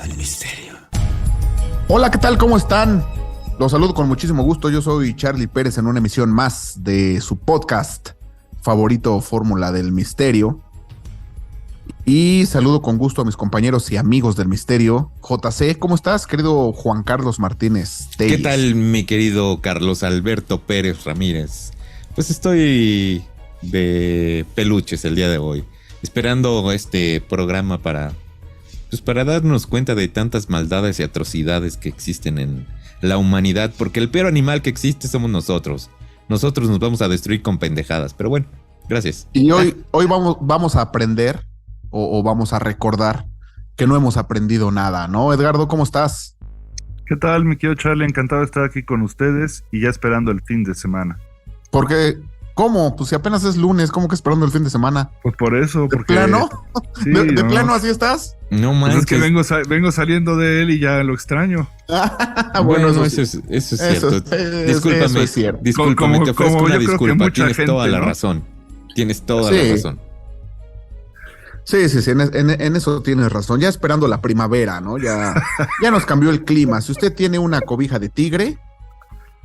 del misterio. Hola, ¿qué tal? ¿Cómo están? Los saludo con muchísimo gusto. Yo soy Charlie Pérez en una emisión más de su podcast favorito, Fórmula del Misterio. Y saludo con gusto a mis compañeros y amigos del misterio. JC, ¿cómo estás, querido Juan Carlos Martínez Telles? ¿Qué tal, mi querido Carlos Alberto Pérez Ramírez? Pues estoy de peluches el día de hoy, esperando este programa para darnos cuenta de tantas maldades y atrocidades que existen en la humanidad, porque el peor animal que existe somos nosotros. Nosotros nos vamos a destruir con pendejadas, pero bueno, gracias. Y hoy vamos a aprender o vamos a recordar que no hemos aprendido nada, ¿no? Edgardo, ¿cómo estás? ¿Qué tal, mi querido Charlie? Encantado de estar aquí con ustedes y ya esperando el fin de semana. Porque, ¿cómo? Pues si apenas es lunes, ¿cómo que esperando el fin de semana? Pues por eso, ¿De porque... plano? Sí, ¿De no. plano así estás? No Pues manches. es que vengo saliendo de él y ya lo extraño. Bueno, eso eso sí. es cierto. Discúlpame, eso es cierto. Discúlpame, te ofrezco como una yo creo que disculpa. mucha Tienes gente, toda la ¿no? razón. Tienes toda Sí. la razón. Sí, en eso tienes razón. Ya esperando la primavera, ¿no? Ya nos cambió el clima. Si usted tiene una cobija de tigre,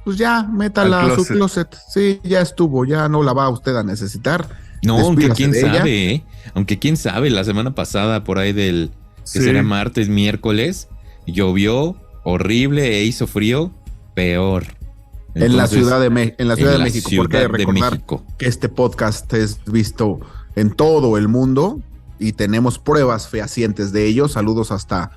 pues ya métala Al a su closet. closet. Sí, ya estuvo, ya no la va usted a necesitar. No, aunque Despídase quién de ella. sabe, ¿eh? Aunque quién sabe, la semana pasada, por ahí del, que Sí. será martes, miércoles, llovió horrible e hizo frío, peor. En la Entonces, Ciudad de México, porque hay que Ciudad de recordar México. que este podcast es visto en todo el mundo y tenemos pruebas fehacientes de ello. Saludos hasta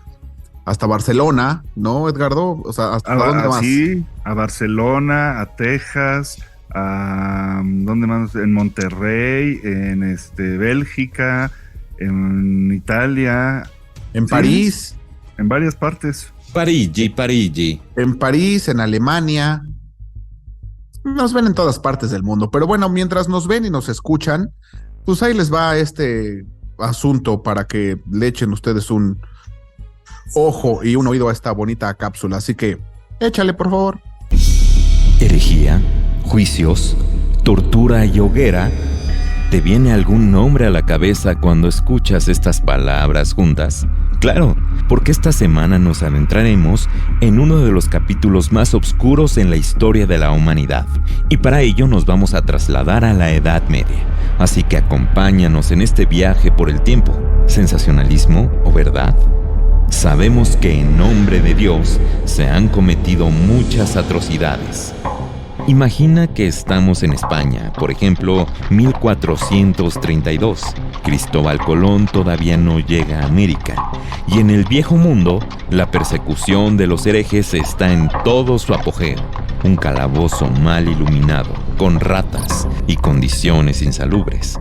Barcelona, ¿no, Edgardo? O sea, ¿hasta dónde más? Sí, a Barcelona, a Texas, a ¿dónde más? En Monterrey, en Bélgica, en Italia, En Sí. París, en varias partes. Parigi. en Alemania. Nos ven en todas partes del mundo. Pero bueno, mientras nos ven y nos escuchan, pues ahí les va este asunto para que le echen ustedes un ojo y un oído a esta bonita cápsula. Así que échale, por favor. Herejía, juicios, tortura y hoguera. ¿Te viene algún nombre a la cabeza cuando escuchas estas palabras juntas? Claro, porque esta semana nos adentraremos en uno de los capítulos más oscuros en la historia de la humanidad. Y para ello nos vamos a trasladar a la Edad Media. Así que acompáñanos en este viaje por el tiempo. ¿Sensacionalismo o verdad? Sabemos que en nombre de Dios se han cometido muchas atrocidades. Imagina que estamos en España, por ejemplo, 1432. Cristóbal Colón todavía no llega a América. Y en el Viejo Mundo, la persecución de los herejes está en todo su apogeo. Un calabozo mal iluminado, con ratas y condiciones insalubres.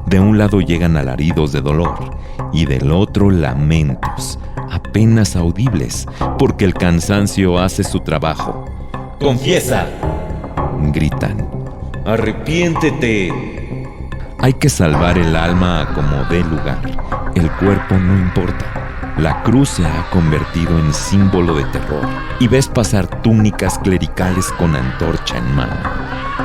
De un lado llegan alaridos de dolor y del otro lamentos, apenas audibles, porque el cansancio hace su trabajo. ¡Confiesa! Gritan. ¡Arrepiéntete! Hay que salvar el alma a como dé lugar. El cuerpo no importa. La cruz se ha convertido en símbolo de terror y ves pasar túnicas clericales con antorcha en mano.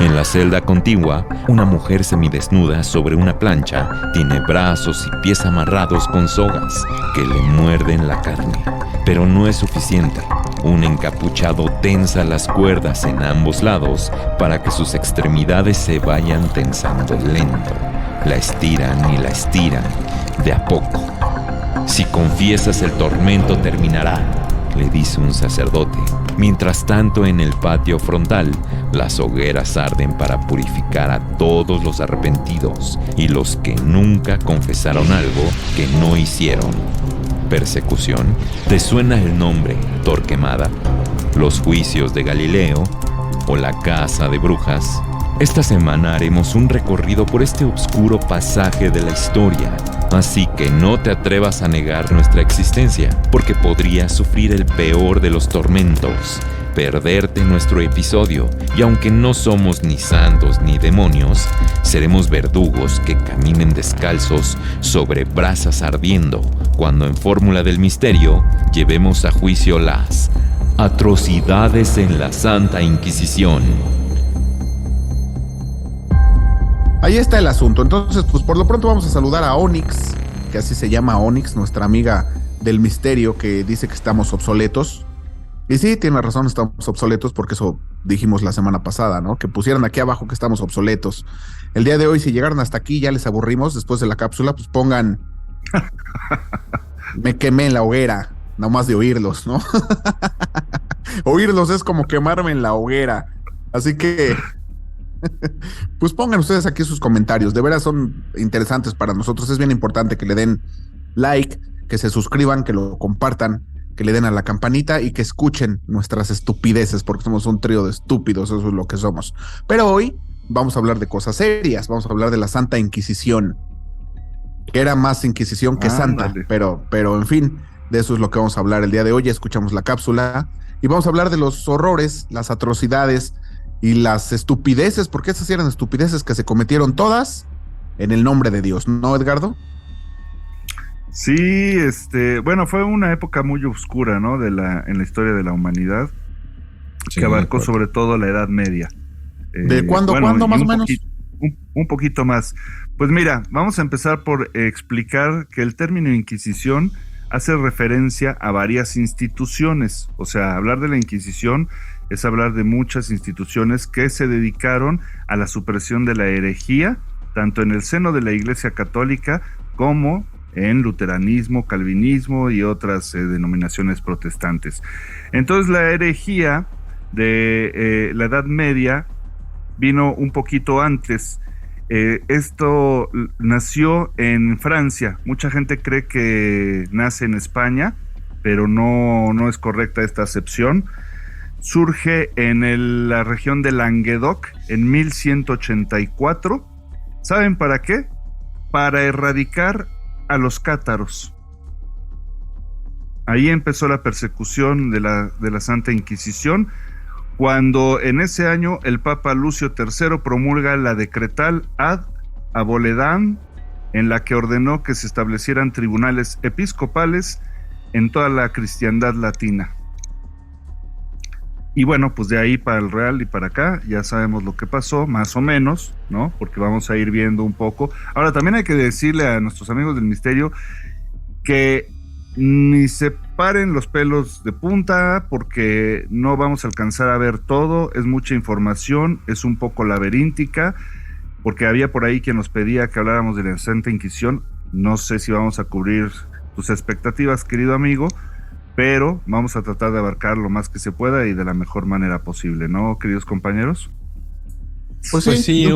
En la celda contigua, una mujer semidesnuda sobre una plancha tiene brazos y pies amarrados con sogas que le muerden la carne. Pero no es suficiente. Un encapuchado tensa las cuerdas en ambos lados para que sus extremidades se vayan tensando lento. La estiran y la estiran, de a poco. Si confiesas, el tormento terminará, le dice un sacerdote. Mientras tanto, en el patio frontal, las hogueras arden para purificar a todos los arrepentidos y los que nunca confesaron algo que no hicieron. Persecución. ¿Te suena el nombre Torquemada? ¿Los juicios de Galileo? ¿O la casa de brujas? Esta semana haremos un recorrido por este oscuro pasaje de la historia. Así que no te atrevas a negar nuestra existencia, porque podrías sufrir el peor de los tormentos, perderte nuestro episodio, y aunque no somos ni santos ni demonios, seremos verdugos que caminen descalzos sobre brasas ardiendo, cuando en Fórmula del Misterio llevemos a juicio las atrocidades en la Santa Inquisición. Ahí está el asunto. Entonces, pues por lo pronto vamos a saludar a Onyx, que así se llama Onyx, nuestra amiga del misterio que dice que estamos obsoletos. Y sí, tiene razón, estamos obsoletos porque eso dijimos la semana pasada, ¿no? Que pusieran aquí abajo que estamos obsoletos. El día de hoy, si llegaron hasta aquí, ya les aburrimos después de la cápsula, pues pongan me quemé en la hoguera, nomás de oírlos, ¿no? Oírlos es como quemarme en la hoguera. Así que pues pongan ustedes aquí sus comentarios, de veras son interesantes para nosotros, es bien importante que le den like, que se suscriban, que lo compartan, que le den a la campanita y que escuchen nuestras estupideces, porque somos un trío de estúpidos, eso es lo que somos. Pero hoy vamos a hablar de cosas serias, vamos a hablar de la Santa Inquisición, que era más Inquisición que Santa, pero en fin, de eso es lo que vamos a hablar el día de hoy. Ya escuchamos la cápsula y vamos a hablar de los horrores, las atrocidades y las estupideces, porque esas eran estupideces que se cometieron todas en el nombre de Dios, ¿no, Edgardo? Sí, bueno, fue una época muy oscura, ¿no? En la historia de la humanidad, sí, que abarcó sobre todo la Edad Media. ¿De cuándo más o menos? Un poquito más. Pues mira, vamos a empezar por explicar que el término Inquisición hace referencia a varias instituciones. O sea, hablar de la Inquisición es hablar de muchas instituciones que se dedicaron a la supresión de la herejía, tanto en el seno de la Iglesia Católica como en luteranismo, calvinismo y otras denominaciones protestantes. Entonces la herejía de la Edad Media vino un poquito antes. Esto nació en Francia. Mucha gente cree que nace en España, pero no es correcta esta acepción. Surge en la región de Languedoc en 1184. ¿Saben para qué? Para erradicar a los cátaros. Ahí empezó la persecución de la Santa Inquisición, cuando en ese año el Papa Lucio III promulga la decretal Ad Aboledam, en la que ordenó que se establecieran tribunales episcopales en toda la cristiandad latina. Y bueno, pues de ahí para el Real y para acá ya sabemos lo que pasó, más o menos, ¿no? Porque vamos a ir viendo un poco. Ahora, también hay que decirle a nuestros amigos del misterio que ni se paren los pelos de punta, porque no vamos a alcanzar a ver todo, es mucha información, es un poco laberíntica, porque había por ahí quien nos pedía que habláramos de la Santa Inquisición. No sé si vamos a cubrir tus expectativas, querido amigo, pero vamos a tratar de abarcar lo más que se pueda y de la mejor manera posible, ¿no, queridos compañeros? Pues sí,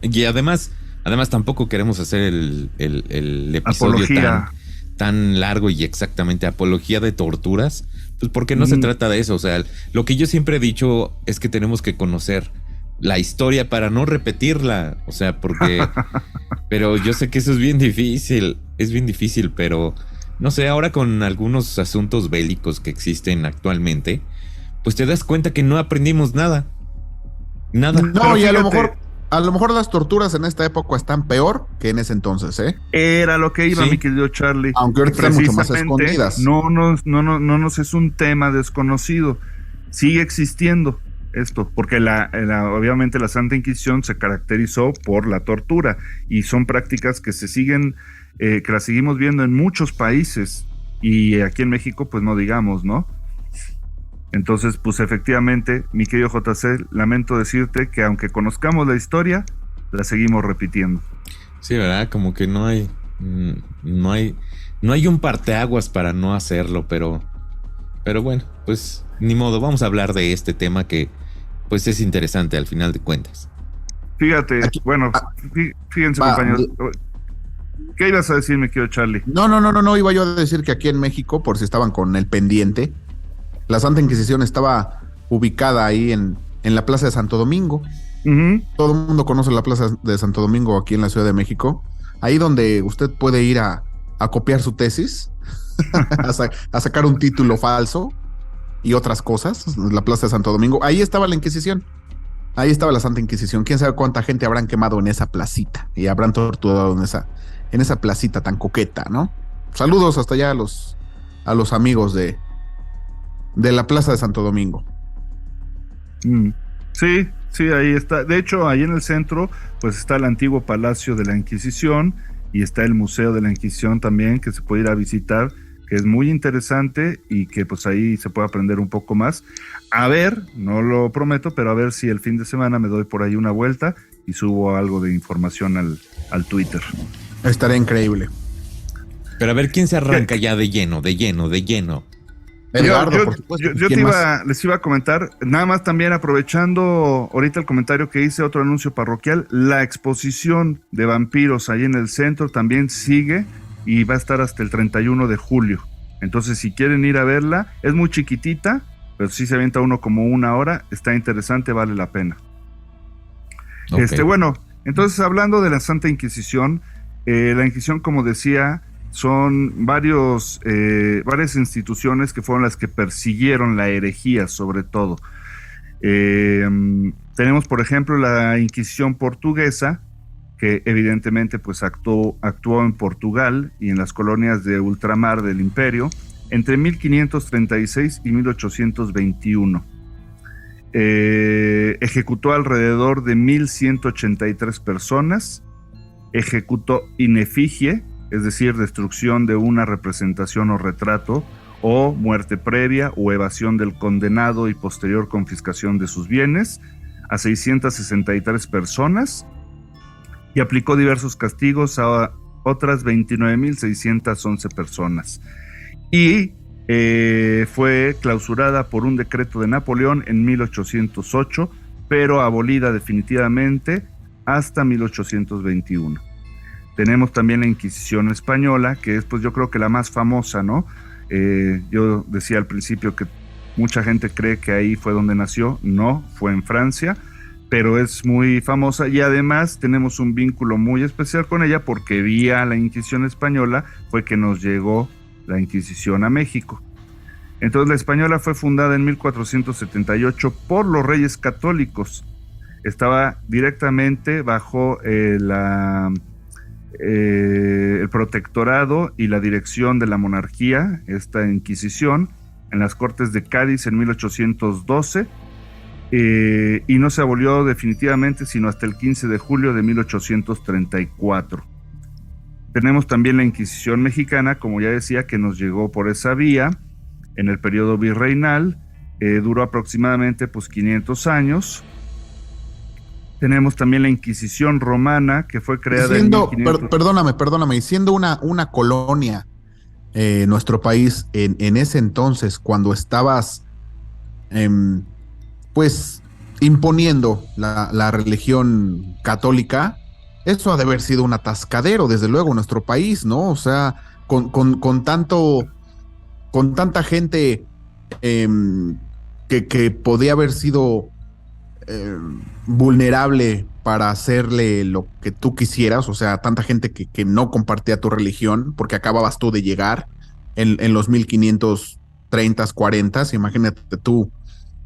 y además tampoco queremos hacer el episodio tan largo y exactamente apología de torturas, pues porque no se trata de eso. O sea, lo que yo siempre he dicho es que tenemos que conocer la historia para no repetirla, o sea, porque pero yo sé que eso es bien difícil, pero no sé, ahora con algunos asuntos bélicos que existen actualmente, pues te das cuenta que no aprendimos nada. Nada. No, y a lo mejor las torturas en esta época están peor que en ese entonces, ¿eh? Era lo que iba, sí, mi querido Charlie. Aunque ahorita están mucho más escondidas. No nos es un tema desconocido. Sigue existiendo esto, porque obviamente la Santa Inquisición se caracterizó por la tortura, y son prácticas que se siguen, que las seguimos viendo en muchos países, y aquí en México pues no digamos, ¿no? Entonces pues efectivamente, mi querido JC, lamento decirte que aunque conozcamos la historia, la seguimos repitiendo. Sí, ¿verdad? Como que no hay un parteaguas para no hacerlo, pero bueno, pues ni modo, vamos a hablar de este tema que pues es interesante al final de cuentas. Fíjate, fíjense, compañeros. ¿Qué ibas a decir, mi querido Charlie? No, iba yo a decir que aquí en México, por si estaban con el pendiente, la Santa Inquisición estaba ubicada ahí en la Plaza de Santo Domingo. Uh-huh. Todo el mundo conoce la Plaza de Santo Domingo aquí en la Ciudad de México. Ahí donde usted puede ir a copiar su tesis, a sacar un título falso y otras cosas, la Plaza de Santo Domingo. Ahí estaba la Inquisición. Ahí estaba la Santa Inquisición. Quién sabe cuánta gente habrán quemado en esa placita y habrán torturado en esa placita tan coqueta, ¿no? Saludos hasta allá a los amigos de la Plaza de Santo Domingo. Sí, ahí está. De hecho, ahí en el centro, pues está el antiguo Palacio de la Inquisición y está el Museo de la Inquisición también, que se puede ir a visitar que es muy interesante y que pues ahí se puede aprender un poco más. A ver, no lo prometo, pero a ver si el fin de semana me doy por ahí una vuelta y subo algo de información al Twitter. Estaría increíble. Pero a ver, ¿quién se arranca ya de lleno? Edgardo, por supuesto. Yo les iba a comentar, nada más también aprovechando ahorita el comentario que hice, otro anuncio parroquial, la exposición de vampiros ahí en el centro también sigue y va a estar hasta el 31 de julio. Entonces, si quieren ir a verla, es muy chiquitita, pero sí se avienta uno como 1 hora, está interesante, vale la pena. Okay. Bueno, entonces hablando de la Santa Inquisición, la Inquisición, como decía, son varias instituciones que fueron las que persiguieron la herejía, sobre todo. Tenemos, por ejemplo, la Inquisición portuguesa, que evidentemente pues actuó en Portugal y en las colonias de ultramar del imperio entre 1536 y 1821. Ejecutó alrededor de 1183 personas, ejecutó in effigie, es decir, destrucción de una representación o retrato, o muerte previa o evasión del condenado y posterior confiscación de sus bienes, a 663 personas, y aplicó diversos castigos a otras 29.611 personas. Y fue clausurada por un decreto de Napoleón en 1808, pero abolida definitivamente hasta 1821. Tenemos también la Inquisición española, que es pues yo creo que la más famosa, ¿no? Yo decía al principio que mucha gente cree que ahí fue donde nació, no, fue en Francia, pero es muy famosa y además tenemos un vínculo muy especial con ella porque vía la Inquisición española fue que nos llegó la Inquisición a México. Entonces la española fue fundada en 1478 por los reyes católicos. Estaba directamente bajo el protectorado y la dirección de la monarquía, esta Inquisición, en las Cortes de Cádiz en 1812, y no se abolió definitivamente sino hasta el 15 de julio de 1834. Tenemos también la Inquisición mexicana, como ya decía, que nos llegó por esa vía en el periodo virreinal, duró aproximadamente pues 500 años. Tenemos también la Inquisición romana, que fue creada en 1500... Perdóname, y siendo una colonia, nuestro país, en ese entonces, cuando estabas pues imponiendo la religión católica, eso ha de haber sido un atascadero, desde luego, en nuestro país, ¿no? O sea, con tanta gente que podía haber sido vulnerable para hacerle lo que tú quisieras, o sea, tanta gente que no compartía tu religión, porque acababas tú de llegar en los 1530s, 40s, imagínate tú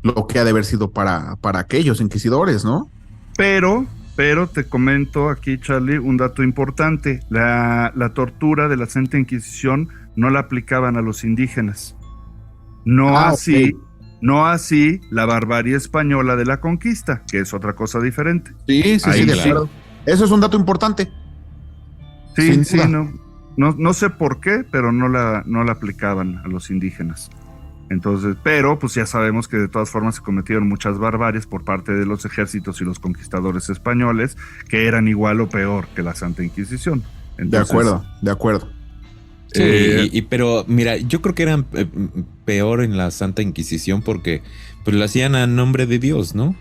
lo que ha de haber sido para aquellos inquisidores, ¿no? Pero te comento aquí, Charlie, un dato importante. La tortura de la Santa Inquisición no la aplicaban a los indígenas. No así la barbarie española de la conquista, que es otra cosa diferente. Sí, de acuerdo. Eso es un dato importante. Sí, no sé por qué, pero no la aplicaban a los indígenas. Entonces, pero pues ya sabemos que de todas formas se cometieron muchas barbaries por parte de los ejércitos y los conquistadores españoles, que eran igual o peor que la Santa Inquisición. Entonces, de acuerdo. Sí, pero mira, yo creo que eran peor en la Santa Inquisición porque pues lo hacían a nombre de Dios, ¿no?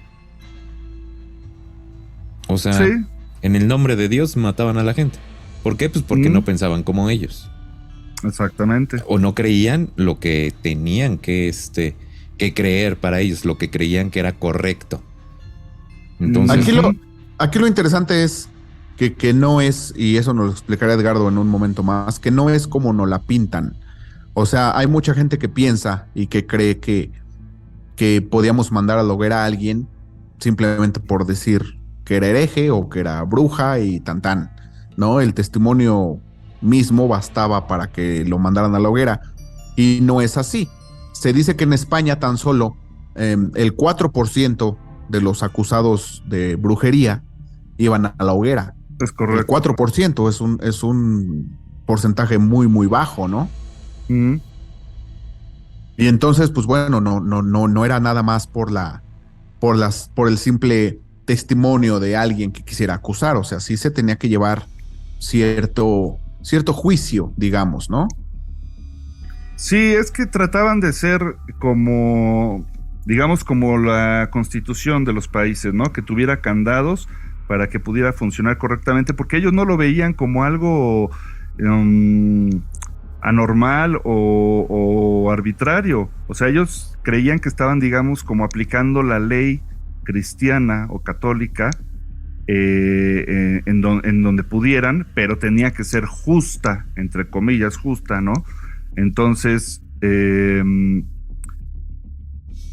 O sea, sí. En el nombre de Dios mataban a la gente. ¿Por qué? Pues porque no pensaban como ellos. Exactamente. O no creían lo que tenían que creer para ellos, lo que creían que era correcto. Entonces, aquí lo interesante es que no es, y eso nos lo explicará Edgardo en un momento más, que no es como nos la pintan. O sea, hay mucha gente que piensa y que cree que podíamos mandar a la hoguera a alguien simplemente por decir que era hereje o que era bruja y tan, ¿no? El testimonio mismo bastaba para que lo mandaran a la hoguera, y no es así. Se dice que en España tan solo el 4% de los acusados de brujería iban a la hoguera. Es correcto. El 4% es un porcentaje muy, muy bajo, ¿no? Mm. Y entonces, pues bueno, no era nada más por el simple testimonio de alguien que quisiera acusar. O sea, sí se tenía que llevar cierto juicio, digamos, ¿no? Sí, es que trataban de ser como, digamos, como la constitución de los países, ¿no? Que tuviera candados para que pudiera funcionar correctamente, porque ellos no lo veían como algo anormal o arbitrario. O sea, ellos creían que estaban, digamos, como aplicando la ley cristiana o católica en donde pudieran, pero tenía que ser justa, entre comillas, justa, ¿no? Entonces,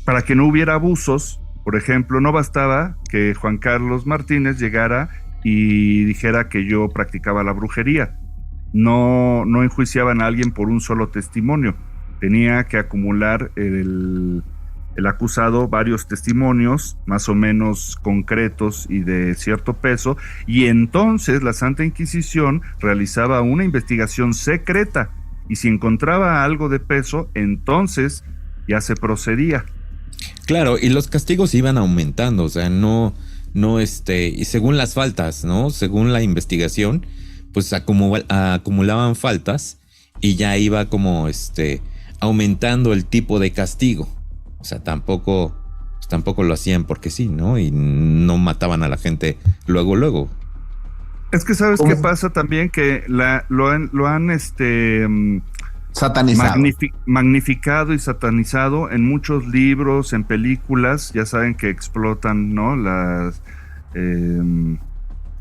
para que no hubiera abusos, por ejemplo, no bastaba que Juan Carlos Martínez llegara y dijera que yo practicaba la brujería. No enjuiciaban a alguien por un solo testimonio. Tenía que acumular el acusado varios testimonios más o menos concretos y de cierto peso, y entonces la Santa Inquisición realizaba una investigación secreta, y si encontraba algo de peso, entonces ya se procedía. Claro, y los castigos iban aumentando, o sea, y según las faltas, ¿no? Según la investigación, pues acumulaban faltas y ya iba como aumentando el tipo de castigo. O sea, tampoco lo hacían porque sí, ¿no? Y no mataban a la gente luego. Es que ¿sabes qué pasa también? Que lo han satanizado. Magnificado y satanizado en muchos libros, en películas. Ya saben que explotan, ¿no?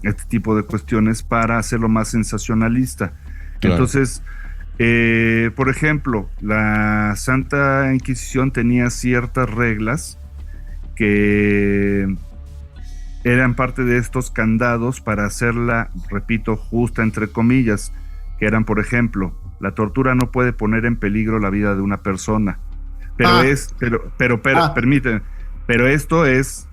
Este tipo de cuestiones para hacerlo más sensacionalista. Claro. Entonces, por ejemplo, la Santa Inquisición tenía ciertas reglas que eran parte de estos candados para hacerla, repito, justa entre comillas, que eran, por ejemplo, la tortura no puede poner en peligro la vida de una persona, permíteme, pero esto es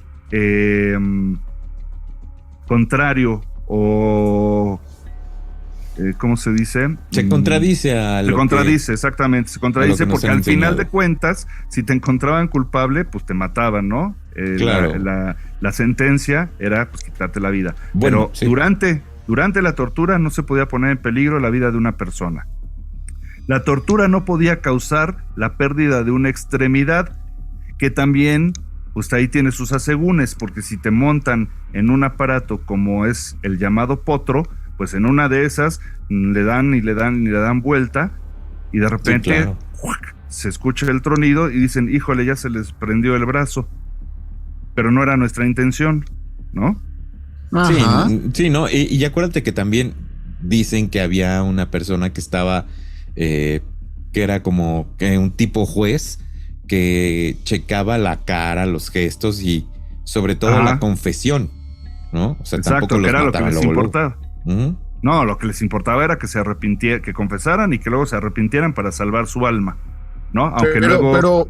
contrario o ¿cómo se dice? Se contradice exactamente, se contradice porque al final de cuentas, si te encontraban culpable, pues te mataban, ¿no? Claro. La sentencia era pues quitarte la vida. Bueno, pero sí. durante la tortura no se podía poner en peligro la vida de una persona. La tortura no podía causar la pérdida de una extremidad, que también, pues ahí tiene sus asegúnes, porque si te montan en un aparato como es el llamado potro, pues en una de esas le dan vuelta y de repente sí, claro. Se escucha el tronido y dicen, híjole, ya se les prendió el brazo, pero no era nuestra intención, ¿no? Sí, ¿no? Y acuérdate que también dicen que había una persona que estaba, que era como que un tipo juez que checaba la cara, los gestos y sobre todo la confesión, ¿no? O sea, exacto, tampoco los que era mataba, lo que les importaba. Uh-huh. No, lo que les importaba era que se arrepintieran, que confesaran y que luego se arrepintieran para salvar su alma, ¿no? Aunque pero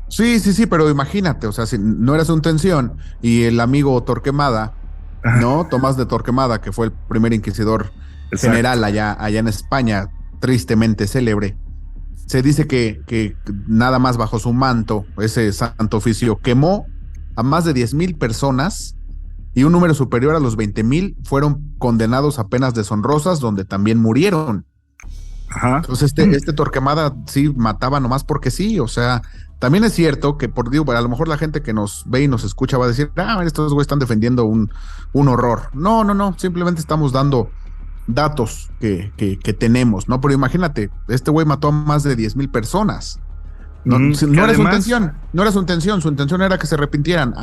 sí, pero imagínate, o sea, si no era su intención y el amigo Torquemada, ¿no? Tomás de Torquemada, que fue el primer inquisidor general allá en España, tristemente célebre, se dice que nada más bajo su manto, ese santo oficio, quemó a más de 10,000 personas y un número superior a los 20,000 fueron condenados a penas deshonrosas, donde también murieron. Ajá. Entonces este Torquemada sí mataba nomás porque sí, o sea, también es cierto que a lo mejor la gente que nos ve y nos escucha va a decir, estos güeyes están defendiendo un horror. No, simplemente estamos dando datos que tenemos, ¿no? Pero imagínate, este güey mató a más de 10,000 personas. No era su intención, su intención era que se arrepintieran,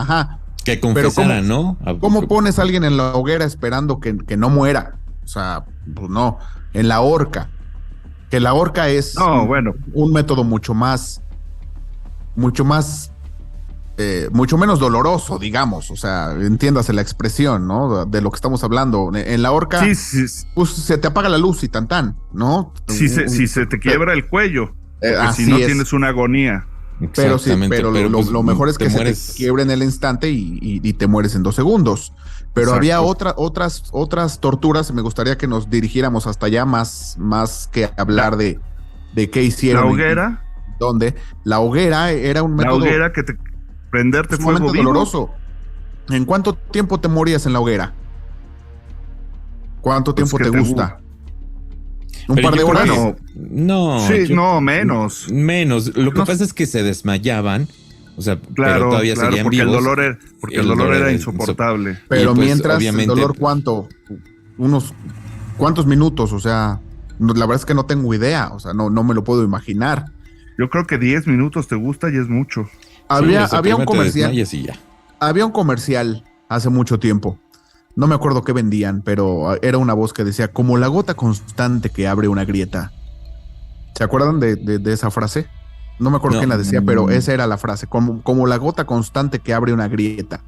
que confesaran, ¿no? ¿Cómo pones a alguien en la hoguera esperando que no muera? O sea, pues no, en la horca. Que la horca es un método mucho menos doloroso, digamos, o sea, entiéndase la expresión, ¿no? De lo que estamos hablando. En la horca, pues se te apaga la luz y tan, ¿no? Si se te quiebra el cuello, si no tienes una agonía. Pero lo mejor es que se te quiebre en el instante y te mueres en 2 segundos. Pero había otras torturas. Me gustaría que nos dirigiéramos hasta allá, más que hablar de de qué hicieron. La hoguera. ¿Dónde? La hoguera era un método. La hoguera que prenderte fuego vivo. Doloroso. ¿En cuánto tiempo te morías en la hoguera? ¿Cuánto tiempo te gusta? ¿Un par de horas? No. Sí, no, menos. Menos. Lo que pasa es que se desmayaban. O sea, claro, pero todavía seguían porque vivos. El dolor era insoportable. Pero pues, mientras, obviamente, ¿el dolor cuánto? ¿Cuántos minutos? O sea, la verdad es que no tengo idea. O sea, no me lo puedo imaginar. Yo creo que 10 minutos te gusta y es mucho. Había un comercial. Y ya. Había un comercial hace mucho tiempo. No me acuerdo qué vendían, pero era una voz que decía, como la gota constante que abre una grieta. ¿Se acuerdan de esa frase? No me acuerdo quién la decía, pero esa era la frase, como la gota constante que abre una grieta.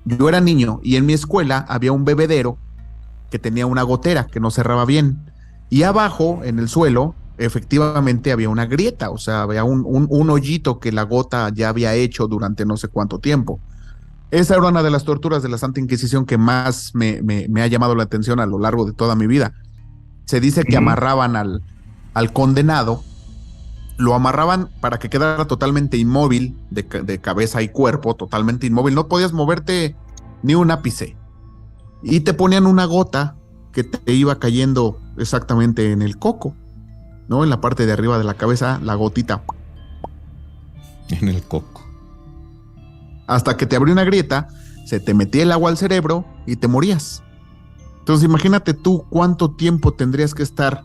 Yo era niño y en mi escuela había un bebedero que tenía una gotera que no cerraba bien. Y abajo, en el suelo, efectivamente había una grieta, o sea, había un hoyito que la gota ya había hecho durante no sé cuánto tiempo. Esa era una de las torturas de la Santa Inquisición que más me ha llamado la atención a lo largo de toda mi vida. Se dice que amarraban al condenado, lo amarraban para que quedara totalmente inmóvil, de cabeza y cuerpo, totalmente inmóvil. No podías moverte ni un ápice. Y te ponían una gota que te iba cayendo exactamente en el coco, ¿no? En la parte de arriba de la cabeza, la gotita. En el coco. Hasta que te abrió una grieta, se te metía el agua al cerebro y te morías. Entonces imagínate tú cuánto tiempo tendrías que estar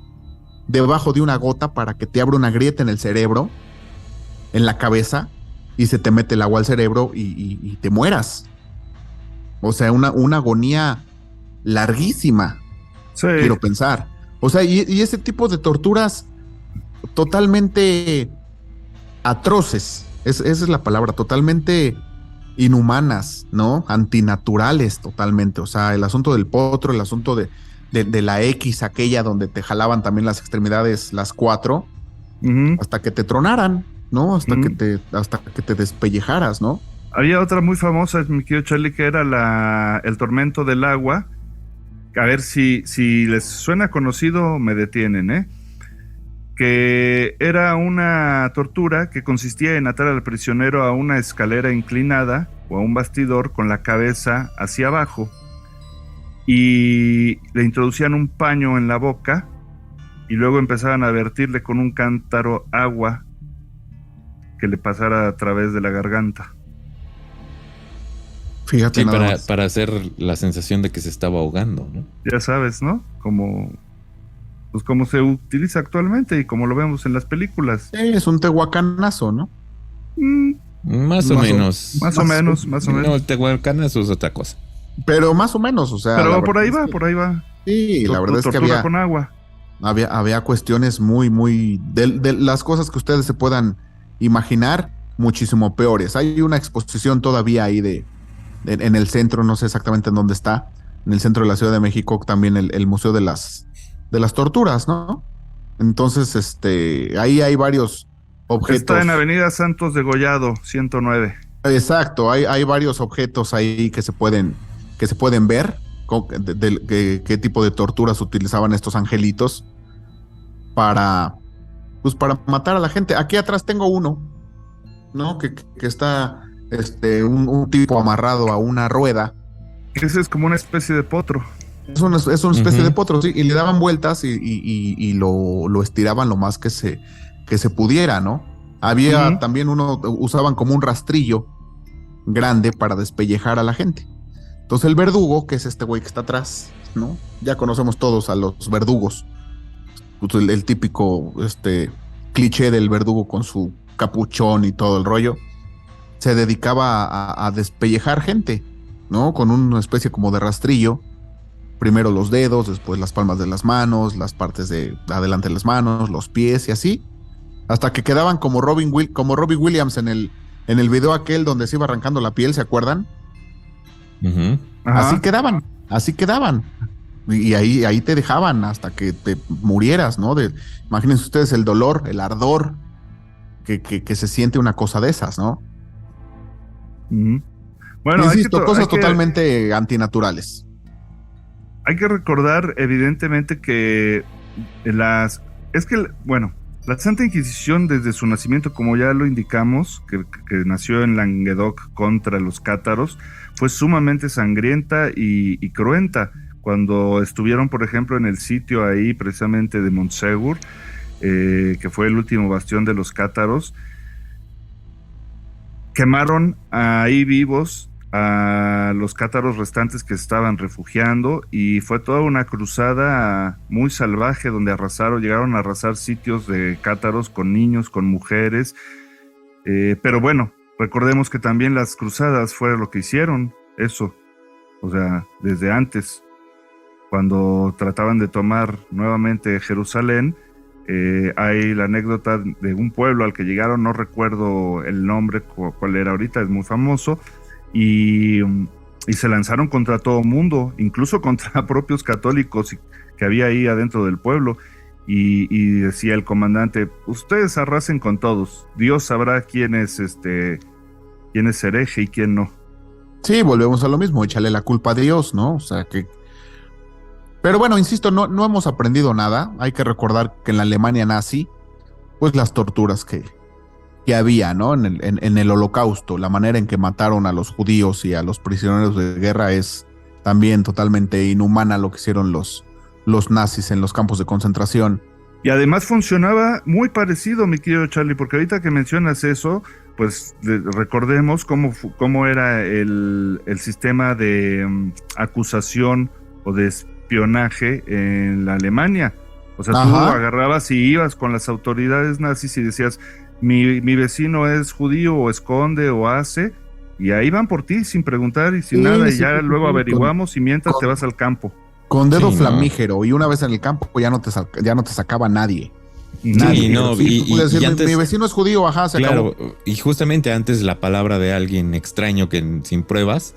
debajo de una gota para que te abra una grieta en el cerebro, en la cabeza, y se te mete el agua al cerebro y te mueras. O sea, una agonía larguísima, sí. Quiero pensar. O sea, y ese tipo de torturas totalmente atroces, esa es la palabra, totalmente inhumanas, ¿no? Antinaturales totalmente. O sea, el asunto del potro, el asunto de la X, aquella donde te jalaban también las extremidades, las 4, hasta que te tronaran, ¿no? Hasta que te despellejaras, ¿no? Había otra muy famosa, mi querido Charlie, que era el tormento del agua. A ver si les suena conocido, me detienen, ¿eh? Que era una tortura que consistía en atar al prisionero a una escalera inclinada o a un bastidor con la cabeza hacia abajo, y le introducían un paño en la boca y luego empezaban a vertirle con un cántaro agua que le pasara a través de la garganta. Fíjate, sí, nada más. para hacer la sensación de que se estaba ahogando, ¿no? Ya sabes, ¿no? Como se utiliza actualmente y como lo vemos en las películas. Es un tehuacanazo, ¿no? Más o menos. Más o menos. No, el tehuacanazo es otra cosa. Pero más o menos, o sea. Pero por ahí va. Sí, la verdad es que tortura con agua. Había cuestiones muy, muy. De las cosas que ustedes se puedan imaginar, muchísimo peores. Hay una exposición todavía ahí en el centro, no sé exactamente en dónde está, en el centro de la Ciudad de México, también el Museo de las Torturas, ¿no? Entonces, ahí hay varios objetos. Está en Avenida Santos de Gollado, 109. Exacto, hay varios objetos ahí que se pueden ver, qué tipo de torturas utilizaban estos angelitos para matar a la gente. Aquí atrás tengo uno, ¿no? Que está un tipo amarrado a una rueda. Ese es como una especie de potro. Es una especie de potro, sí, y le daban vueltas y lo estiraban lo más que se pudiera, ¿no? Había también usaban como un rastrillo grande para despellejar a la gente. Entonces el verdugo, que es este güey que está atrás, ¿no? Ya conocemos todos a los verdugos. Pues el típico cliché del verdugo con su capuchón y todo el rollo. Se dedicaba a despellejar gente, ¿no? Con una especie como de rastrillo. Primero los dedos, después las palmas de las manos, las partes de adelante de las manos, los pies y así. Hasta que quedaban como Robbie Williams en el video aquel donde se iba arrancando la piel, ¿se acuerdan? Así quedaban. Y ahí te dejaban hasta que te murieras, ¿no? Imagínense ustedes el dolor, el ardor que se siente una cosa de esas, ¿no? Bueno, insisto, cosas totalmente antinaturales. Hay que recordar, evidentemente, que La Santa Inquisición, desde su nacimiento, como ya lo indicamos, que nació en Languedoc contra los cátaros, fue sumamente sangrienta y cruenta. Cuando estuvieron, por ejemplo, en el sitio ahí precisamente de Montsegur, que fue el último bastión de los cátaros, quemaron ahí vivos a los cátaros restantes que estaban refugiando, y fue toda una cruzada muy salvaje donde llegaron a arrasar sitios de cátaros con niños, con mujeres, pero bueno, recordemos que también las cruzadas fue lo que hicieron eso, o sea, desde antes, cuando trataban de tomar nuevamente Jerusalén. Hay la anécdota de un pueblo al que llegaron, no recuerdo el nombre cuál era ahorita, es muy famoso, y se lanzaron contra todo mundo, incluso contra propios católicos que había ahí adentro del pueblo, y decía el comandante: ustedes arrasen con todos, Dios sabrá quién es hereje y quién no. Sí, volvemos a lo mismo, échale la culpa a Dios, ¿no? O sea que... Pero bueno, insisto, no hemos aprendido nada. Hay que recordar que en la Alemania nazi, pues las torturas que había, ¿no? En el Holocausto, la manera en que mataron a los judíos y a los prisioneros de guerra es también totalmente inhumana, lo que hicieron los nazis en los campos de concentración. Y además funcionaba muy parecido, mi querido Charlie, porque ahorita que mencionas eso, pues recordemos cómo era el sistema de acusación o de espionaje en la Alemania. O sea, tú agarrabas y ibas con las autoridades nazis y decías: mi vecino es judío, o esconde o hace, y ahí van por ti sin preguntar y sin nada, y ya luego averiguamos, y mientras te vas al campo. Con dedo flamígero, y una vez en el campo ya no te sacaba nadie. Nadie. Y antes, mi vecino es judío, se acabó. Y justamente antes la palabra de alguien extraño que sin pruebas,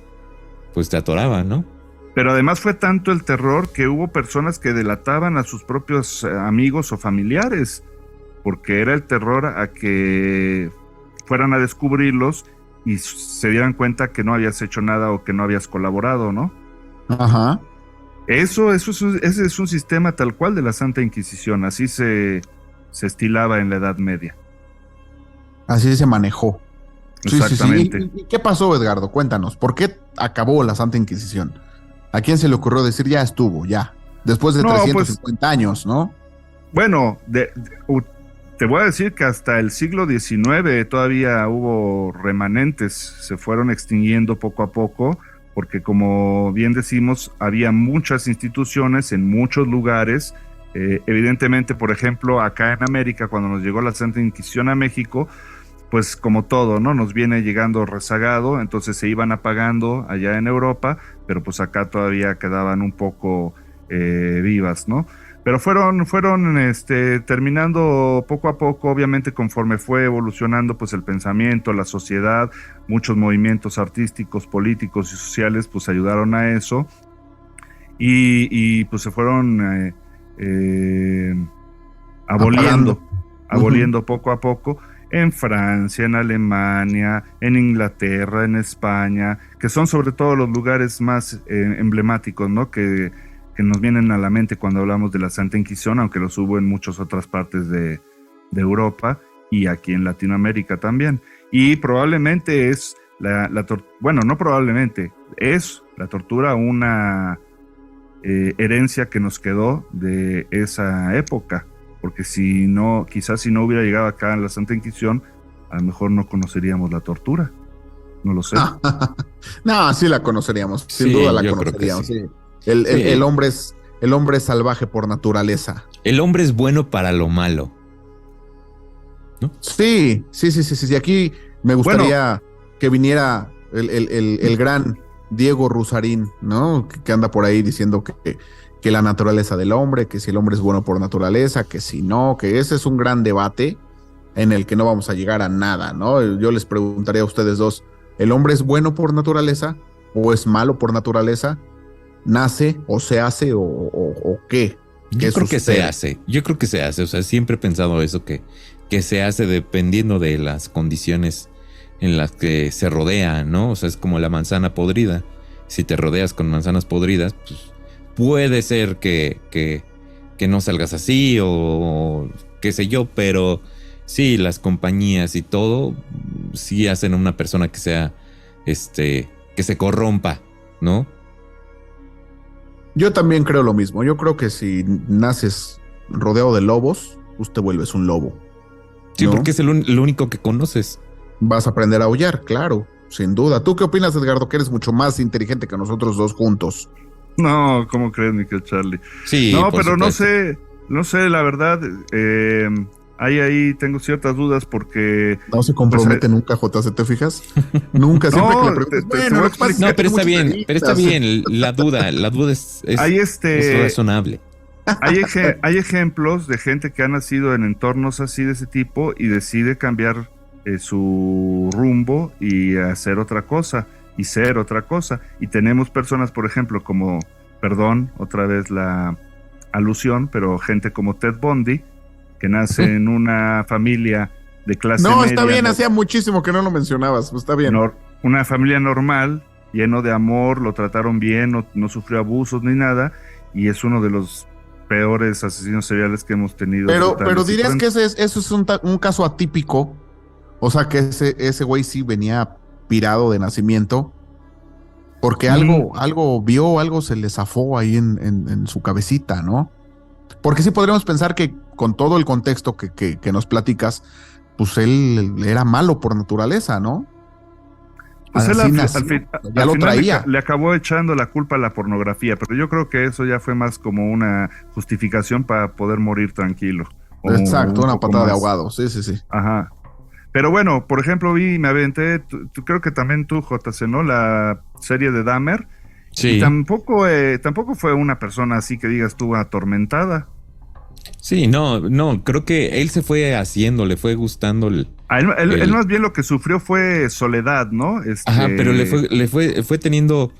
pues te atoraba, ¿no? Pero además fue tanto el terror que hubo personas que delataban a sus propios amigos o familiares, porque era el terror a que fueran a descubrirlos y se dieran cuenta que no habías hecho nada o que no habías colaborado, ¿no? Ajá. Ese es un sistema tal cual de la Santa Inquisición, así se estilaba en la Edad Media. Así se manejó. Exactamente. Sí. ¿Y qué pasó, Edgardo? Cuéntanos, ¿por qué acabó la Santa Inquisición? ¿A quién se le ocurrió decir ya estuvo, ya? Después de 350 años, ¿no? Bueno, te voy a decir que hasta el siglo XIX todavía hubo remanentes, se fueron extinguiendo poco a poco, porque como bien decimos, había muchas instituciones en muchos lugares. Evidentemente, por ejemplo, acá en América, cuando nos llegó la Santa Inquisición a México, pues como todo, ¿no? Nos viene llegando rezagado, entonces se iban apagando allá en Europa, pero pues acá todavía quedaban un poco vivas, ¿no? Pero fueron terminando poco a poco, obviamente conforme fue evolucionando pues el pensamiento, la sociedad, muchos movimientos artísticos, políticos y sociales pues ayudaron a eso, y pues se fueron aboliendo poco a poco, en Francia, en Alemania, en Inglaterra, en España, que son sobre todo los lugares más emblemáticos, ¿no? que nos vienen a la mente cuando hablamos de la Santa Inquisición, aunque los hubo en muchas otras partes de Europa y aquí en Latinoamérica también. Y probablemente es es la tortura una herencia que nos quedó de esa época, porque quizás si no hubiera llegado acá la Santa Inquisición, a lo mejor no conoceríamos la tortura. No lo sé. No, sí la conoceríamos, sin duda la conoceríamos. Sí. El hombre es salvaje por naturaleza. El hombre es bueno para lo malo, ¿no? Sí. Aquí me gustaría que viniera el gran Diego Rusarín, ¿no? Que anda por ahí diciendo que la naturaleza del hombre, que si el hombre es bueno por naturaleza, que si no, que ese es un gran debate en el que no vamos a llegar a nada, ¿no? Yo les preguntaría a ustedes dos, ¿el hombre es bueno por naturaleza o es malo por naturaleza? ¿Nace o se hace o qué? Yo creo que se hace, o sea, siempre he pensado eso, que se hace dependiendo de las condiciones en las que se rodea, ¿no? O sea, es como la manzana podrida. Si te rodeas con manzanas podridas, pues puede ser que no salgas así, o qué sé yo, pero sí, las compañías y todo sí hacen a una persona que sea, que se corrompa, ¿no? Yo también creo lo mismo. Yo creo que si naces rodeado de lobos, pues te vuelves un lobo. Sí, ¿no? porque es lo único que conoces. Vas a aprender a aullar, claro, sin duda. ¿Tú qué opinas, Edgardo? Que eres mucho más inteligente que nosotros dos juntos. No, ¿cómo crees, mi querido Charlie? Sí, No, por pero supuesto. no sé, la verdad, ahí tengo ciertas dudas porque... No se compromete nunca, JC, ¿te fijas? Nunca, siempre que le preguntas, te voy a lo que pasa es que No, pero tiene está bien, muchas pero está aristas. bien. La duda Hay es razonable. hay ejemplos de gente que ha nacido en entornos así de ese tipo y decide cambiar su rumbo y hacer otra cosa y ser otra cosa. Y tenemos personas, por ejemplo, como, perdón, otra vez la alusión, pero gente como Ted Bundy, que nace en una familia de clase No, media. está bien, hacía muchísimo que no lo mencionabas, pues está bien. Una familia normal, lleno de amor, lo trataron bien, no sufrió abusos ni nada, y es uno de los peores asesinos seriales que hemos tenido. Pero dirías que eso es un caso atípico, o sea que ese güey sí venía pirado de nacimiento, porque algo vio, algo se le zafó ahí en su cabecita, ¿no? Porque sí podríamos pensar que con todo el contexto que nos platicas, pues él era malo por naturaleza, ¿no? Pues él Así nació, ya lo traía. le acabó echando la culpa a la pornografía, pero yo creo que eso ya fue más como una justificación para poder morir tranquilo. Exacto, una poco patada de más. ahogado, sí. Ajá. Pero bueno, por ejemplo, me aventé, creo que también tú, JC, ¿no? La serie de Dahmer. Sí. Y tampoco fue una persona así que digas tú atormentada. Sí, no, creo que él se fue haciendo, le fue gustando Él más bien lo que sufrió fue soledad, ¿no? Ajá, pero fue teniendo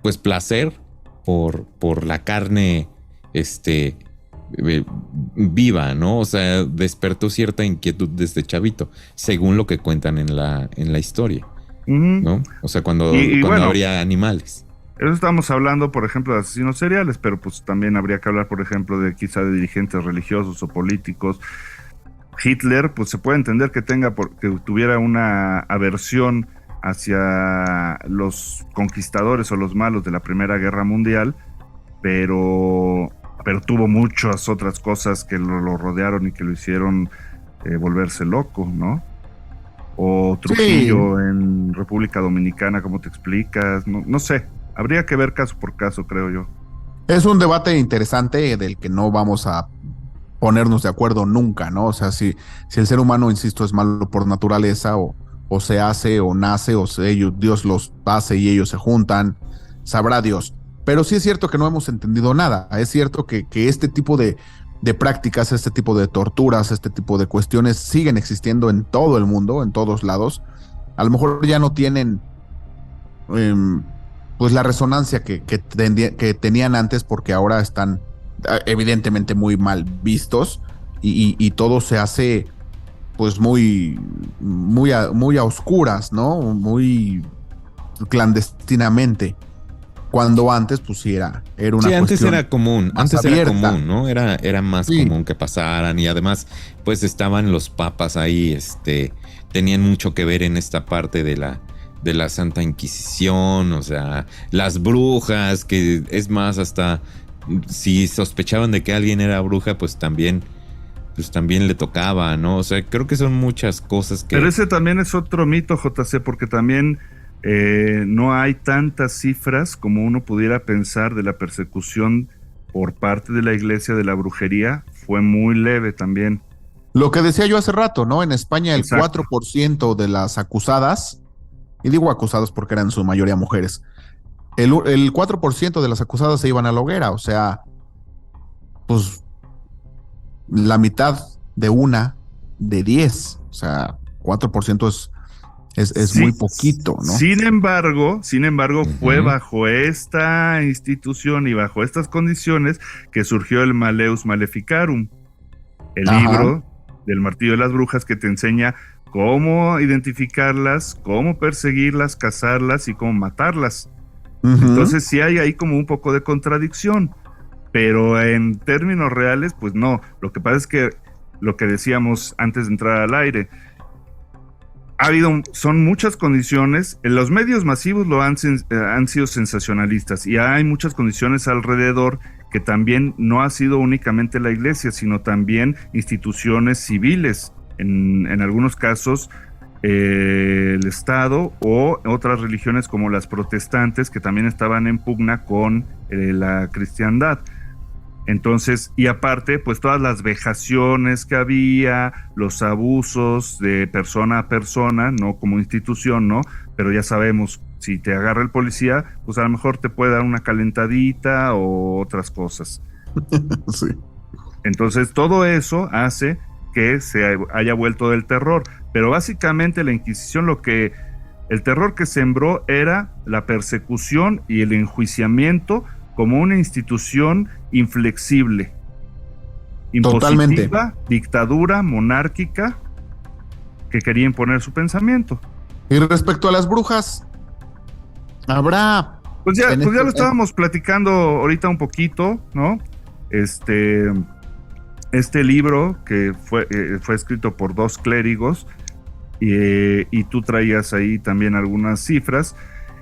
pues placer por la carne viva, ¿no? O sea, despertó cierta inquietud desde chavito, según lo que cuentan en la historia, ¿no? O sea, cuando bueno, habría animales. Eso estamos hablando, por ejemplo, de asesinos seriales, pero pues también habría que hablar, por ejemplo, quizá de dirigentes religiosos o políticos. Hitler, pues se puede entender que que tuviera una aversión hacia los conquistadores o los malos de la Primera Guerra Mundial, pero tuvo muchas otras cosas que lo rodearon y que lo hicieron volverse loco, ¿no? O Trujillo en República Dominicana, ¿cómo te explicas? No sé, habría que ver caso por caso, creo yo. Es un debate interesante del que no vamos a ponernos de acuerdo nunca, ¿no? O sea, si el ser humano, insisto, es malo por naturaleza o se hace o nace o Dios los hace y ellos se juntan, sabrá Dios. Pero sí es cierto que no hemos entendido nada. Es cierto que este tipo de prácticas, este tipo de torturas, este tipo de cuestiones siguen existiendo en todo el mundo, en todos lados. A lo mejor ya no tienen pues la resonancia que tenían antes, porque ahora están evidentemente muy mal vistos y todo se hace pues muy a oscuras, ¿no? Muy clandestinamente. Cuando antes, pues sí, era una sí, antes cuestión era común, más era abierta. común, ¿no? Era más común que pasaran, y además, pues estaban los papas ahí, tenían mucho que ver en esta parte de la Santa Inquisición, o sea, las brujas, que es más, hasta si sospechaban de que alguien era bruja, pues también le tocaba, ¿no? O sea, creo que son muchas cosas que... Pero ese también es otro mito, JC, porque también no hay tantas cifras como uno pudiera pensar de la persecución por parte de la iglesia de la brujería. Fue muy leve también. Lo que decía yo hace rato, ¿no? En España el 4% de las acusadas, y digo acusadas porque eran en su mayoría mujeres, el 4% de las acusadas se iban a la hoguera, o sea, pues la mitad de una de 10, o sea, 4% es muy poquito, ¿no? Sin embargo, fue bajo esta institución y bajo estas condiciones que surgió el Malleus Maleficarum, el libro del martillo de las brujas, que te enseña cómo identificarlas, cómo perseguirlas, cazarlas y cómo matarlas. Entonces sí hay ahí como un poco de contradicción, pero en términos reales, pues no. Lo que pasa es que lo que decíamos antes de entrar al aire. Son muchas condiciones, los medios masivos han sido sensacionalistas y hay muchas condiciones alrededor que también no ha sido únicamente la iglesia, sino también instituciones civiles, en algunos casos el Estado o otras religiones como las protestantes que también estaban en pugna con la cristiandad. Entonces, y aparte, pues todas las vejaciones que había, los abusos de persona a persona, no como institución, ¿no? Pero ya sabemos, si te agarra el policía, pues a lo mejor te puede dar una calentadita o otras cosas. Sí. Entonces, todo eso hace que se haya vuelto del terror. Pero básicamente la Inquisición, el terror que sembró era la persecución y el enjuiciamiento como una institución inflexible, Totalmente. impositiva, dictadura monárquica que quería imponer su pensamiento. Y respecto a las brujas, habrá... Pues ya lo estábamos platicando ahorita un poquito, ¿no? Este libro que fue escrito por 2 clérigos y tú traías ahí también algunas cifras.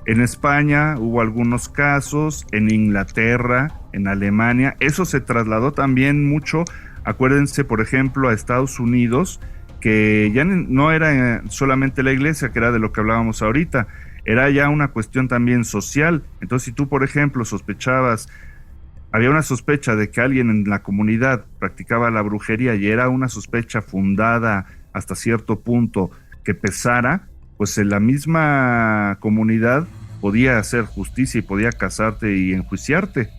En España hubo algunos casos, en Inglaterra, en Alemania. Eso se trasladó también mucho, acuérdense, por ejemplo, a Estados Unidos, que ya no era solamente la iglesia, que era de lo que hablábamos ahorita, era ya una cuestión también social. Entonces, si tú, por ejemplo, había una sospecha de que alguien en la comunidad practicaba la brujería y era una sospecha fundada hasta cierto punto que pesara, pues en la misma comunidad podía hacer justicia y podía casarte y enjuiciarte.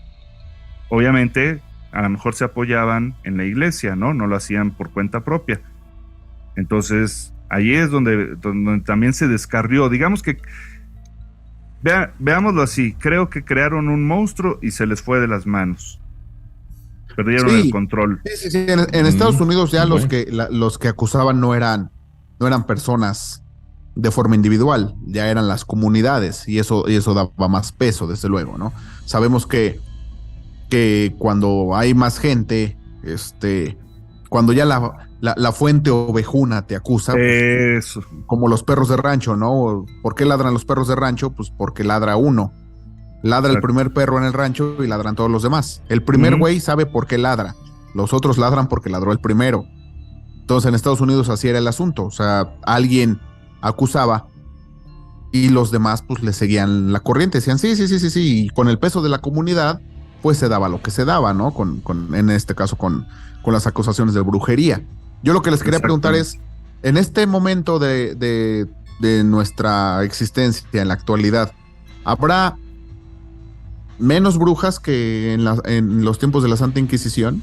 Obviamente, a lo mejor se apoyaban en la iglesia, ¿no? No lo hacían por cuenta propia. Entonces, ahí es donde también se descarrió. Digamos que, veámoslo así, creo que crearon un monstruo y se les fue de las manos. Perdieron el control. Sí. En Estados Unidos ya los que acusaban no eran personas de forma individual, ya eran las comunidades y eso daba más peso, desde luego, ¿no? Sabemos que cuando hay más gente, cuando ya la fuente ovejuna te acusa, pues, como los perros de rancho, ¿no? ¿Por qué ladran los perros de rancho? Pues porque ladra uno. Ladra el primer perro en el rancho y ladran todos los demás. El primer güey sabe por qué ladra, los otros ladran porque ladró el primero. Entonces en Estados Unidos así era el asunto, o sea, alguien acusaba y los demás pues le seguían la corriente, decían sí, y con el peso de la comunidad pues se daba lo que se daba, ¿no? En este caso con las acusaciones de brujería. Yo lo que les quería preguntar es, en este momento de nuestra existencia en la actualidad, ¿habrá menos brujas que en los tiempos de la Santa Inquisición?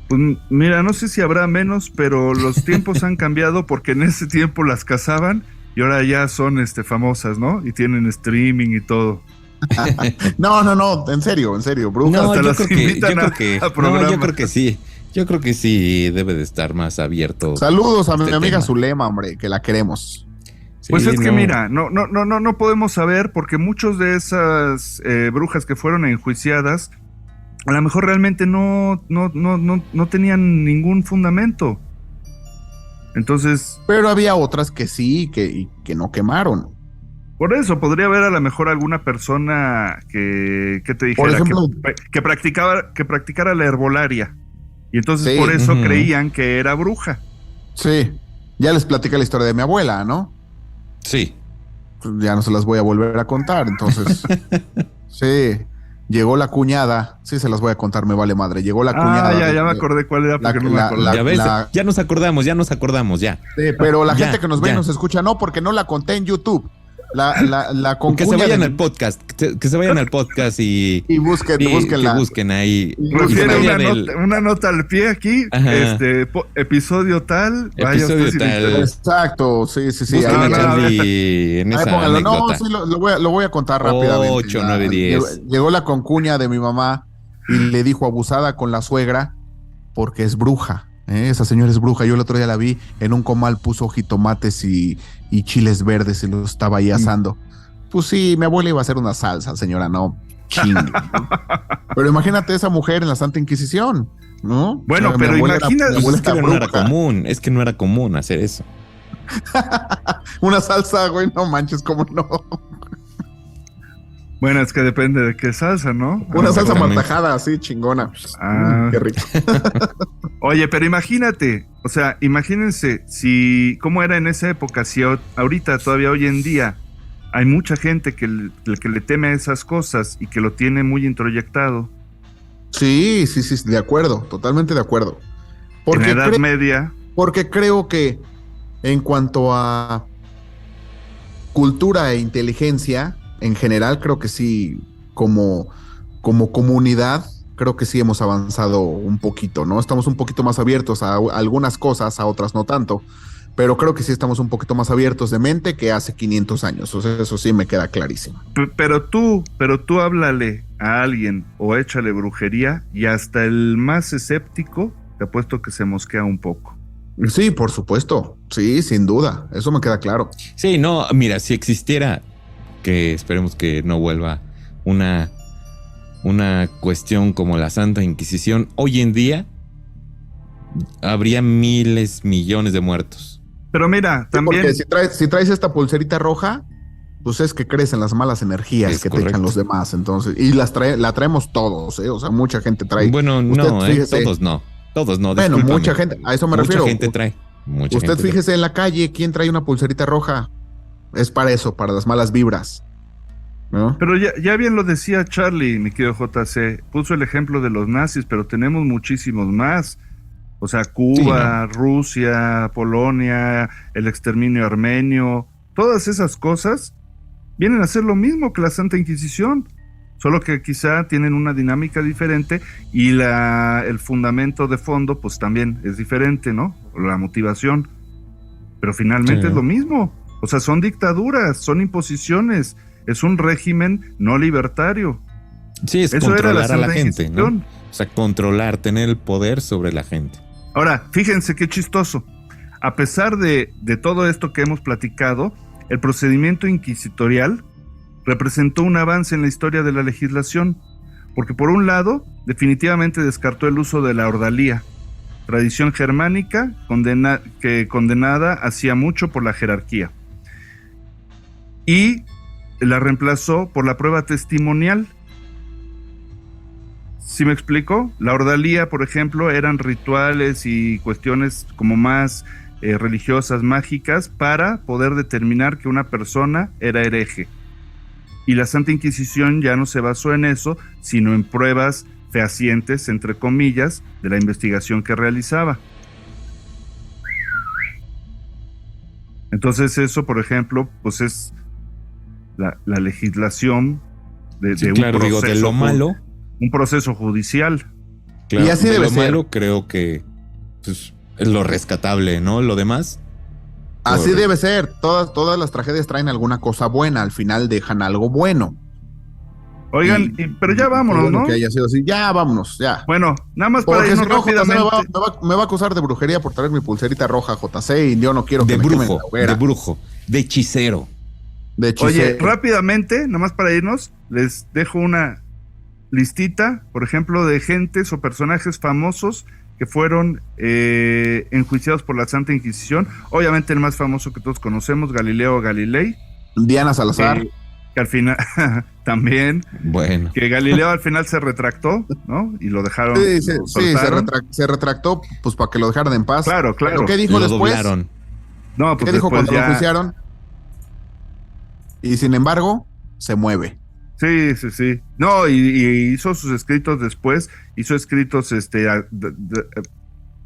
Pues mira, no sé si habrá menos, pero los tiempos han cambiado porque en ese tiempo las cazaban y ahora ya son famosas, ¿no? Y tienen streaming y todo. No, en serio, brujas. No, yo creo que sí. Yo creo que sí debe de estar más abierto. Saludos a mi amiga Zulema, hombre, que la queremos. Sí, pues es que mira, no podemos saber porque muchos de esas brujas que fueron enjuiciadas a lo mejor realmente no tenían ningún fundamento. Entonces... Pero había otras que sí, que no quemaron. Por eso, podría haber a lo mejor alguna persona que te dijera, por ejemplo, que practicara la herbolaria. Y entonces por eso creían que era bruja. Sí, ya les platicé la historia de mi abuela, ¿no? Sí. Pues ya no se las voy a volver a contar, entonces... Sí. Llegó la cuñada, sí se las voy a contar, me vale madre. Llegó la cuñada. Ya me acordé cuál era, porque no me acordaba. Ya ves, ya nos acordamos, ya. Sí, pero la gente que nos ve y nos escucha, no, porque no la conté en YouTube. La concuña. Que se vayan al podcast, que se vayan al podcast y busquen ahí. Una nota al pie aquí, episodio tal. Episodio tal. Exacto, sí. Póngalo. No, sí, lo voy a contar rápidamente. 8, 9, 10. Llegó la concuña de mi mamá y le dijo abusada con la suegra porque es bruja. Esa señora es bruja. Yo el otro día la vi en un comal, puso jitomates y chiles verdes y los estaba ahí asando. Pues sí, mi abuela iba a hacer una salsa, señora, no chingue. Pero imagínate esa mujer en la Santa Inquisición. ¿no? Bueno, O sea, pero mi abuela imagina- mi abuela Es que era no era bruja. común, es que no era común hacer eso. Una salsa, güey, no manches, cómo no. Bueno, es que depende de qué salsa, ¿no? Una salsa Exactamente. martajada así, chingona. Ah. Qué rico. Oye, pero imagínate, o sea, imagínense cómo era en esa época, si ahorita, todavía hoy en día, hay mucha gente que le teme a esas cosas y que lo tiene muy introyectado. Sí, de acuerdo, totalmente de acuerdo. En la Edad Media, Porque creo que en cuanto a cultura e inteligencia, en general, creo que sí, como comunidad, creo que sí hemos avanzado un poquito, ¿no? Estamos un poquito más abiertos a algunas cosas, a otras no tanto, pero creo que sí estamos un poquito más abiertos de mente que hace 500 años. O sea, eso sí me queda clarísimo. pero tú háblale a alguien o échale brujería y hasta el más escéptico, te apuesto que se mosquea un poco. Sí, por supuesto. Sí, sin duda. Eso me queda claro. Sí, no, mira, si existiera, que esperemos que no vuelva una cuestión como la Santa Inquisición, hoy en día habría miles, millones de muertos. Pero mira, Sí, también... porque si traes esta pulserita roja, pues es que crees en las malas energías Es que correcto. te echan los demás. Entonces, y la traemos todos, ¿eh? O sea, mucha gente trae. Bueno, Usted no, fíjese. todos no. Bueno, discúlpame. mucha gente, a eso me refiero. Mucha gente trae. Mucha Usted gente trae. fíjese en la calle, ¿quién trae una pulserita roja? Es para eso, para las malas vibras, ¿no? Pero ya bien lo decía Charlie, mi querido JC, puso el ejemplo de los nazis, pero tenemos muchísimos más. O sea, Cuba, Rusia, Polonia, el exterminio armenio, todas esas cosas vienen a ser lo mismo que la Santa Inquisición, solo que quizá tienen una dinámica diferente y el fundamento de fondo pues también es diferente, ¿no? La motivación. Pero finalmente Sí. es lo mismo. O sea, son dictaduras, son imposiciones, es un régimen no libertario. Sí, es Eso era la controlar a la Santa gente, ¿no? Inquisición. O sea, controlar, tener el poder sobre la gente. Ahora, fíjense qué chistoso. A pesar de todo esto que hemos platicado, el procedimiento inquisitorial representó un avance en la historia de la legislación, porque por un lado, definitivamente descartó el uso de la ordalía, tradición germánica que condenada hacía mucho por la jerarquía, y la reemplazó por la prueba testimonial. ¿Sí me explico? La ordalía, por ejemplo, eran rituales y cuestiones como más religiosas, mágicas, para poder determinar que una persona era hereje. Y la Santa Inquisición ya no se basó en eso, sino en pruebas fehacientes, entre comillas, de la investigación que realizaba. Entonces eso, por ejemplo, pues es la legislación de Sí, un claro, digo, de lo malo. un proceso judicial. Claro, Y así de debe lo ser. malo creo que pues, es lo rescatable, ¿no? Lo demás. Así Correcto. debe ser. Todas las tragedias traen alguna cosa buena. Al final dejan algo bueno. Oigan, pero ya vámonos, Qué bueno ¿no? que haya sido así. Ya, vámonos, ya. Bueno, nada más para Porque irnos si no, JC rápidamente. me va a acusar de brujería por traer mi pulserita roja, JC, y yo no quiero que De me quemen brujo, la hoguera. de brujo, de hechicero. De hecho, Oye, rápidamente, nada más para irnos, les dejo una listita, por ejemplo, de gentes o personajes famosos que fueron enjuiciados por la Santa Inquisición. Obviamente el más famoso que todos conocemos, Galileo Galilei, Diana Salazar. que al final también, Bueno, que Galileo al final se retractó, ¿no? Y lo dejaron. Sí, lo soltaron. se retractó pues para que lo dejaran en paz. Claro, claro. ¿Pero qué dijo lo después? doblaron. No, pues ¿Qué dijo después cuando lo ya. enjuiciaron? Y sin embargo, se mueve. Sí. No, y hizo sus escritos después, hizo escritos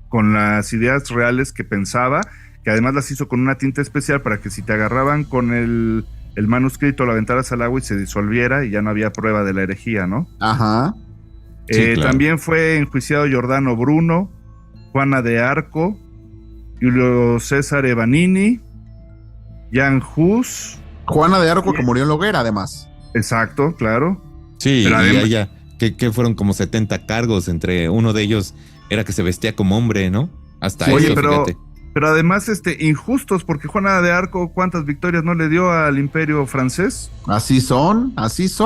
con las ideas reales que pensaba, que además las hizo con una tinta especial para que si te agarraban con el manuscrito lo aventaras al agua y se disolviera y ya no había prueba de la herejía, ¿no? Ajá. Sí, claro. También fue enjuiciado Giordano Bruno, Juana de Arco, Julio César Evanini, Jan Hus, Juana de Arco que murió en la hoguera, además. exacto, claro. Sí, Pero y además- ella, que fueron como 70 cargos, entre uno de ellos era que se vestía como hombre, ¿no? Hasta Sí, eso, Oye, pero fíjate. además injustos, porque Juana de Arco, ¿cuántas victorias no le dio al Imperio francés? Así son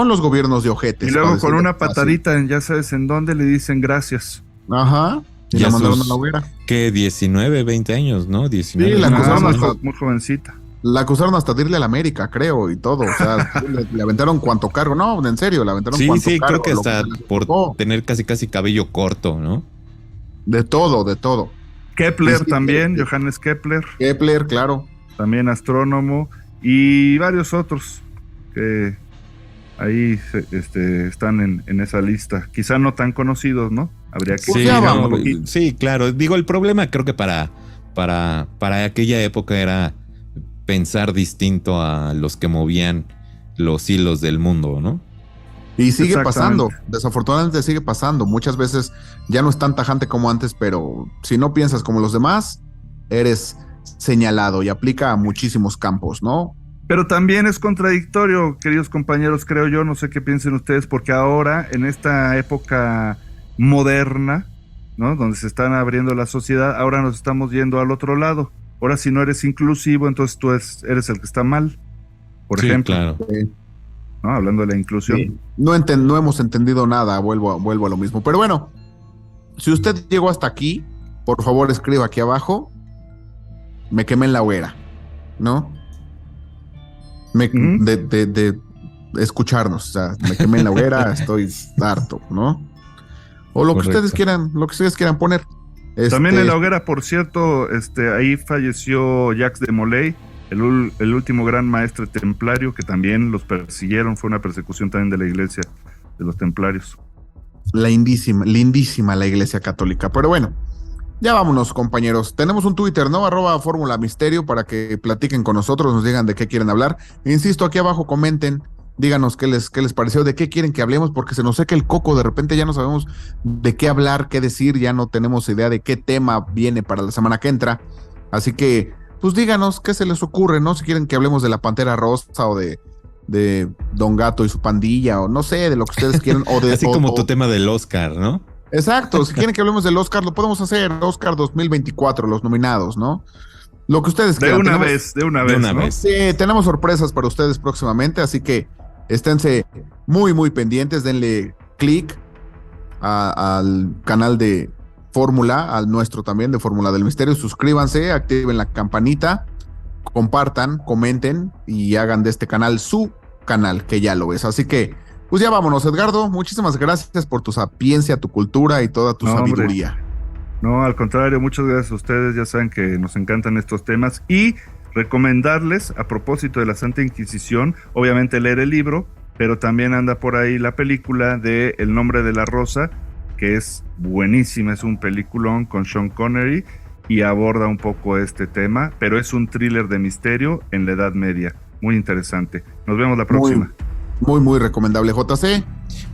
los gobiernos de ojetes. Y luego para con decirlo una fácil. patadita, ya sabes en dónde, le dicen gracias. Ajá. Y Ya la mandaron sus- a la hoguera. ¿Qué? 19, 20 años, ¿no? 19. Sí, la acusaron hasta- muy jovencita. La acusaron hasta de irle a la América, creo, y todo. O sea, le aventaron cuanto cargo. No, en serio, le aventaron Sí, cuanto sí, cargo. creo que lo hasta se les por tocó. tener casi cabello corto, ¿no? De todo, de todo. Kepler Sí, también, sí. Johannes Kepler, Kepler, claro. también astrónomo, y varios otros que ahí están en esa lista. Quizá no tan conocidos, ¿no? Habría que... Pues ya no, vamos. sí, claro. Digo, el problema creo que para aquella época era pensar distinto a los que movían los hilos del mundo, ¿no? Y sigue Exactamente. pasando, desafortunadamente sigue pasando. Muchas veces ya no es tan tajante como antes, pero si no piensas como los demás, eres señalado y aplica a muchísimos campos, ¿no? Pero también es contradictorio, queridos compañeros, creo yo, no sé qué piensen ustedes, porque ahora, en esta época moderna, ¿no? Donde se están abriendo la sociedad, ahora nos estamos yendo al otro lado. Ahora, si no eres inclusivo, entonces tú eres el que está mal, por Sí, ejemplo, claro. ¿no? Hablando de la inclusión. Sí. No hemos entendido nada, vuelvo a lo mismo. Pero bueno, si usted llegó hasta aquí, por favor escriba aquí abajo, me quemé en la hoguera, ¿no? Ujú. De escucharnos, o sea, me quemé en la hoguera, estoy harto, ¿no? O lo que Correcto. ustedes quieran poner. También en la hoguera, por cierto, ahí falleció Jacques de Molay, el último gran maestre templario, que también los persiguieron, fue una persecución también de la iglesia de los templarios. Lindísima la iglesia católica. Pero bueno, ya vámonos, compañeros. Tenemos un Twitter, ¿no? @Fórmula Misterio para que platiquen con nosotros, nos digan de qué quieren hablar. Insisto, aquí abajo comenten, díganos qué les pareció, de qué quieren que hablemos, porque se nos seca el coco, de repente ya no sabemos de qué hablar, qué decir, ya no tenemos idea de qué tema viene para la semana que entra. Así que, pues díganos qué se les ocurre, ¿no? Si quieren que hablemos de la Pantera Rosa o de Don Gato y su pandilla, o no sé, de lo que ustedes quieran. O de, Así como tu tema del Oscar, ¿no? Exacto, si quieren que hablemos del Oscar, lo podemos hacer. Oscar 2024, los nominados, ¿no? Lo que ustedes De quieran. una Tenemos- vez, de una De vez, una ¿no? vez. Sí, tenemos sorpresas para ustedes próximamente, así que esténse muy, muy pendientes. Denle clic al canal de Fórmula, al nuestro también, de Fórmula del Misterio. Suscríbanse, activen la campanita, compartan, comenten y hagan de este canal su canal, que ya lo es. Así que, pues ya vámonos, Edgardo. Muchísimas gracias por tu sapiencia, tu cultura y toda tu No, hombre. sabiduría. No, al contrario, muchas gracias a ustedes, ya saben que nos encantan estos temas y recomendarles, a propósito de la Santa Inquisición, obviamente leer el libro, pero también anda por ahí la película de El nombre de la rosa, que es buenísima, es un peliculón con Sean Connery y aborda un poco este tema, pero es un thriller de misterio en la Edad Media, muy interesante. Nos vemos la próxima. Muy, muy recomendable, JC.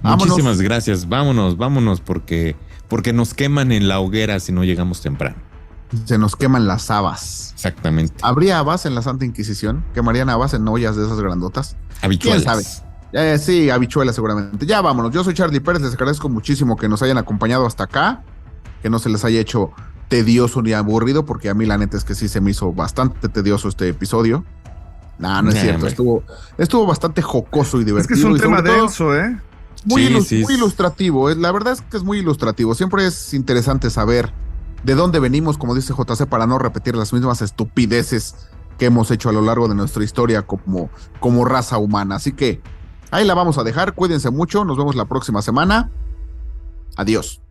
Vámonos. Muchísimas gracias. Vámonos, porque nos queman en la hoguera si no llegamos temprano. Se nos queman las habas. Exactamente. ¿Habría habas en la Santa Inquisición? ¿Quemarían habas en ollas de esas grandotas? Habituales. ¿Quién sabe? Sí, habichuelas seguramente. Ya vámonos. Yo soy Charlie Pérez. Les agradezco muchísimo que nos hayan acompañado hasta acá. Que no se les haya hecho tedioso ni aburrido, porque a mí la neta es que sí se me hizo bastante tedioso este episodio. No es Nah, cierto. hombre. Estuvo bastante jocoso y divertido. Es que es un y tema sobre todo, denso, ¿eh? muy, Sí, sí. muy ilustrativo. La verdad es que es muy ilustrativo. Siempre es interesante saber de dónde venimos, como dice JC, para no repetir las mismas estupideces que hemos hecho a lo largo de nuestra historia como raza humana. Así que ahí la vamos a dejar. Cuídense mucho. Nos vemos la próxima semana. Adiós.